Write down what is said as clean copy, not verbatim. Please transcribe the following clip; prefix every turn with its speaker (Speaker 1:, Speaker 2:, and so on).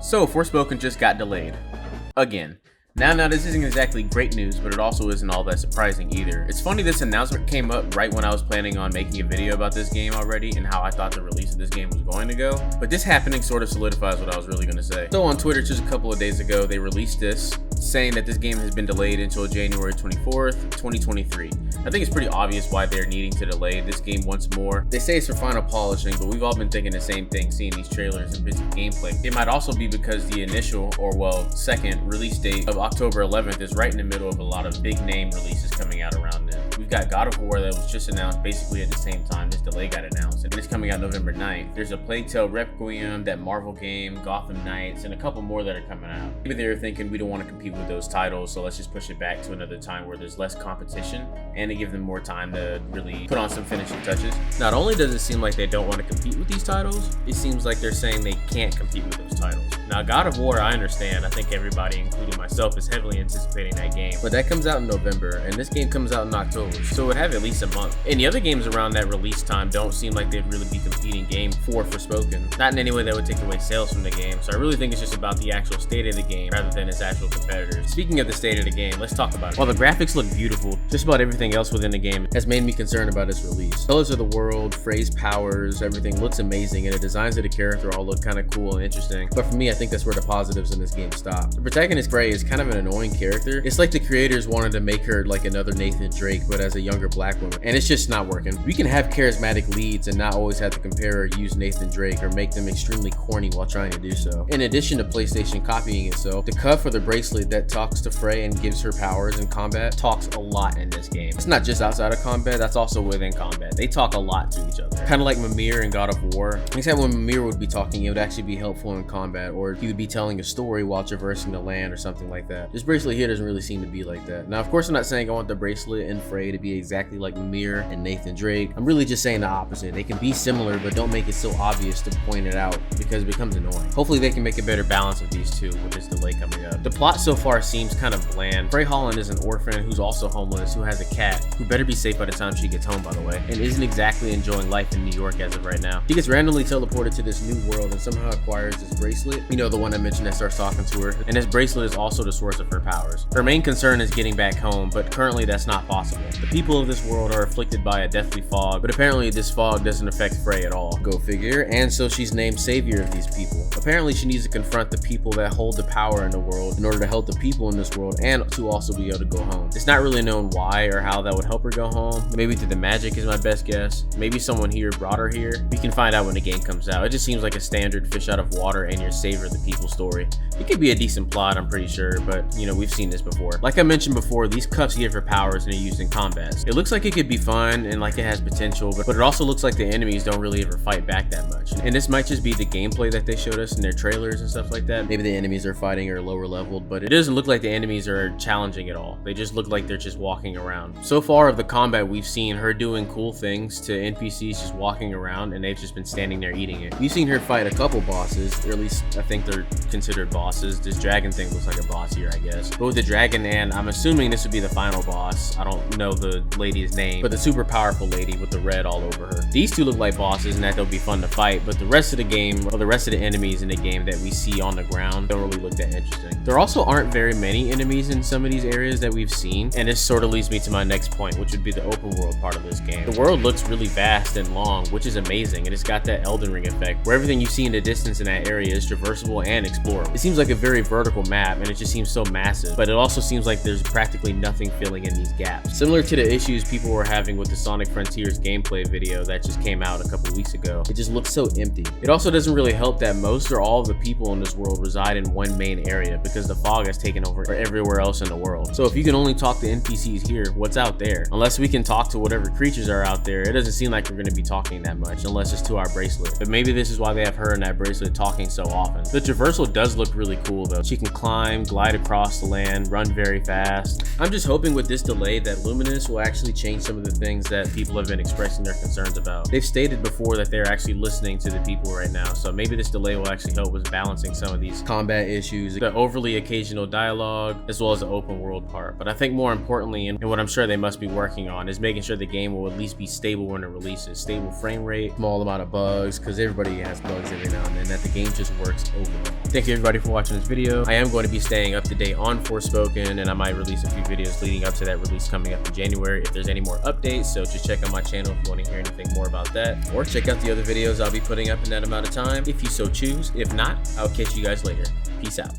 Speaker 1: So, Forspoken just got delayed. Again. Now, this isn't exactly great news, but it also isn't all that surprising either. It's funny this announcement came up right when I was planning on making a video about this game already and how I thought the release of this game was going to go. But this happening sort of solidifies what I was really going to say. So on Twitter just a couple of days ago, they released this, saying that this game has been delayed until January 24th, 2023. I think it's pretty obvious why they're needing to delay this game once more. They say it's for final polishing, but we've all been thinking the same thing seeing these trailers and bits of gameplay. It might also be because the initial, or well, second release date of October 11th is right in the middle of a lot of big name releases coming out around then. We've got God of War that was just announced basically at the same time this delay got announced, and it's coming out November 9th. There's a Plague Tale Requiem, that Marvel game, Gotham Knights, and a couple more that are coming out. Maybe they were thinking we don't want to compete with those titles, so let's just push it back to another time where there's less competition and to give them more time to really put on some finishing touches. Not only does it seem like they don't want to compete with these titles, it seems like they're saying they can't compete with those titles. Now, God of War, I understand. I think everybody, including myself, is heavily anticipating that game. But that comes out in November, and this game comes out in October, so it would have at least a month. And the other games around that release time don't seem like they'd really be competing game for Forspoken. Not in any way that would take away sales from the game, so I really think it's just about the actual state of the game rather than its actual competitors. Speaking of the state of the game, let's talk about it. While the graphics look beautiful, just about everything else within the game has made me concerned about its release. Colors of the world, phrase powers, everything looks amazing, and the designs of the character all look kind of cool and interesting. But for me, I think that's where the positives in this game stop. The protagonist Frey is kind of an annoying character. It's like the creators wanted to make her like another Nathan Drake, but as a younger black woman, and it's just not working. We can have charismatic leads and not always have to compare or use Nathan Drake or make them extremely corny while trying to do so. In addition to PlayStation copying itself, the cuff or the bracelet that talks to Frey and gives her powers in combat talks a lot in this game. It's not just outside of combat, that's also within combat. They talk a lot to each other. Kind of like Mimir in God of War, except when Mimir would be talking, it would actually be helpful in combat, or he would be telling a story while traversing the land or something like that. This bracelet here doesn't really seem to be like that. Now, of course, I'm not saying I want the bracelet and Frey to be exactly like Mimir and Nathan Drake. I'm really just saying the opposite. They can be similar, but don't make it so obvious to point it out because it becomes annoying. Hopefully they can make a better balance of these two with this delay coming up. The plot so far seems kind of bland. Frey Holland is an orphan who's also homeless, who has a cat, who better be safe by the time she gets home, by the way, and isn't exactly enjoying life in New York as of right now. She gets randomly teleported to this new world and somehow acquires this bracelet. You know, the one I mentioned that starts talking to her. And this bracelet is also the source of her powers. Her main concern is getting back home, but currently that's not possible. The people of this world are afflicted by a deathly fog, but apparently this fog doesn't affect Frey at all. Go figure. And so she's named savior of these people. Apparently she needs to confront the people that hold the power in the world in order to help the people in this world and to also be able to go home. It's not really known why or how that would help her go home. Maybe through the magic is my best guess. Maybe someone here brought her here. We can find out when the game comes out. It just seems like a standard fish out of water and your savior of the people story. It could be a decent plot, I'm pretty sure, but you know, we've seen this before. Like I mentioned before, these cuffs give her powers and are used in combat. It looks like it could be fun and like it has potential, but it also looks like the enemies don't really ever fight back that much. And this might just be the gameplay that they showed us in their trailers and stuff like that. Maybe the enemies are fighting or lower leveled, but it doesn't look like the enemies are challenging at all. They just look like they're just walking around. So far of the combat, we've seen her doing cool things to NPCs just walking around, and they've just been standing there eating it. We've seen her fight a couple bosses, or at least I think they're considered bosses. This dragon thing looks like a boss here, I guess. But with the dragon, and I'm assuming this would be the final boss. I don't know the lady's name, but the super powerful lady with the red all over her. These two look like bosses and that they'll be fun to fight, but the rest of the game, or the rest of the enemies in the game that we see on the ground, don't really look that interesting. There also aren't very many enemies in some of these areas that we've seen, and this sort of leads me to my next point, which would be the open world part of this game. The world looks really vast and long, which is amazing, and it's got that Elden Ring effect, where everything you see in the distance in that area is traversable and explorable. It seems like a very vertical map, and it just seems so massive, but it also seems like there's practically nothing filling in these gaps. Similar to the issues people were having with the Sonic Frontiers gameplay video that just came out a couple weeks ago. It just looks so empty. It also doesn't really help that most or all of the people in this world reside in one main area because the fog has taken over everywhere else in the world. So if you can only talk to NPCs here, what's out there? Unless we can talk to whatever creatures are out there, it doesn't seem like we're going to be talking that much unless it's to our bracelet. But maybe this is why they have her and that bracelet talking so often. The traversal does look really cool though. She can climb, glide across the land, run very fast. I'm just hoping with this delay that Luminous will actually change some of the things that people have been expressing their concerns about. They've stated before that they're actually listening to the people right now, so maybe this delay will actually help with balancing some of these combat issues, the overly occasional dialogue, as well as the open world part. But I think more importantly, and what I'm sure they must be working on, is making sure the game will at least be stable when it releases. Stable frame rate, small amount of bugs, because everybody has bugs every now and then, that the game just works overall. Thank you everybody for watching this video. I am going to be staying up to date on Forspoken, and I might release a few videos leading up to that release coming up in January if there's any more updates. So just check out my channel if you want to hear anything more about that, or check out the other videos I'll be putting up in that amount of time if you so choose. If not, I'll catch you guys later. Peace out.